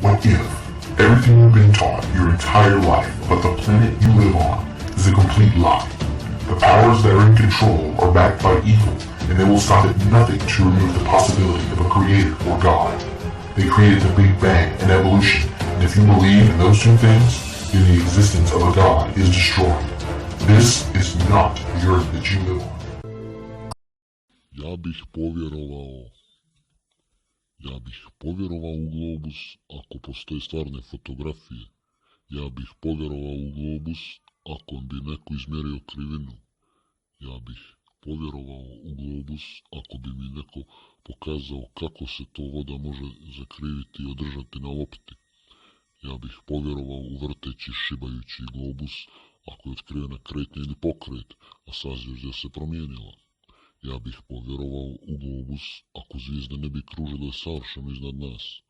What if everything you've been taught your entire life about the planet you live on is a complete lie? The powers that are in control are backed by evil, and they will stop at nothing to remove the possibility of a creator or God. They created the Big Bang and evolution, and if you believe in those two things, then the existence of a God is destroyed. This is not the earth that you live on. Ja bih povjerovao u globus ako postoje stvarne fotografije. Ja bih povjerovao u globus ako bi neko izmjerio krivinu. Ja bih povjerovao u globus ako bi mi neko pokazao kako se to voda može zakriviti i održati na lopti. Ja bih povjerovao u vrteći, šibajući globus ako je otkrivena kretnja ili pokret, a sazvježdja se promijenila. Ja bih povjerovao u globus ako zvijezde ne bi kružile savršeno iznad nas.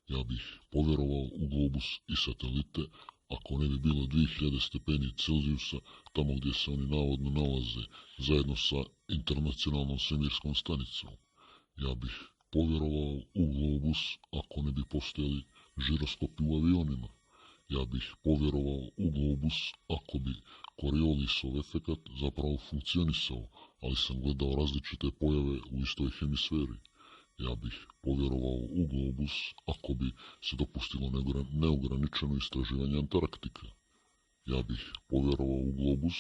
Ja bih povjerovao u globus i satelite ako ne bi bilo 2000 stepeni Celzijusa tamo gdje se oni navodno nalaze, zajedno sa internacionalnom svemirskom stanicom. Ja bih povjerovao u globus ako ne bi postojali žiroskopi u avionima. Ja bih povjerovao u globus ako bi Coriolisov efekat zapravo funkcionisao, ali sam gledao različite pojave u istoj hemisferi. Ja bih povjerovao u globus ako bi se dopustilo neograničeno istraživanje Antarktike. Ja bih povjerovao u globus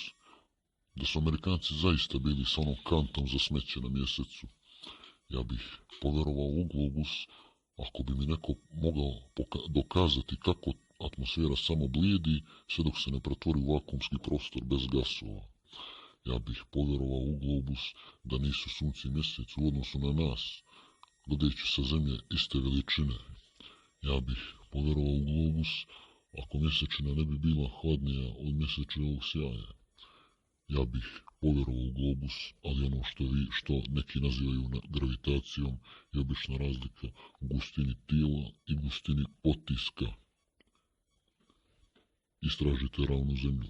da su Amerikanci zaista bili sa onom kantom za smeće na mjesecu. Ja bih povjerovao u globus ako bi mi neko mogao dokazati kako atmosfera samo blijedi sve dok se ne pretvori u vakuumski prostor bez gasova. Ja bih povjerovao u globus da nisu sunce i mjesec u odnosu na nas, gledajući sa zemlje iste veličine. Ja bih povjerovao u globus ako mjesečina ne bi bila hladnija od mjesečevog sjaja. Ja bih povjerovao u globus, ali ono što neki nazivaju gravitacijom je obična razlika u gustini tijela i gustini potiska. Istražite ravnu zemlju.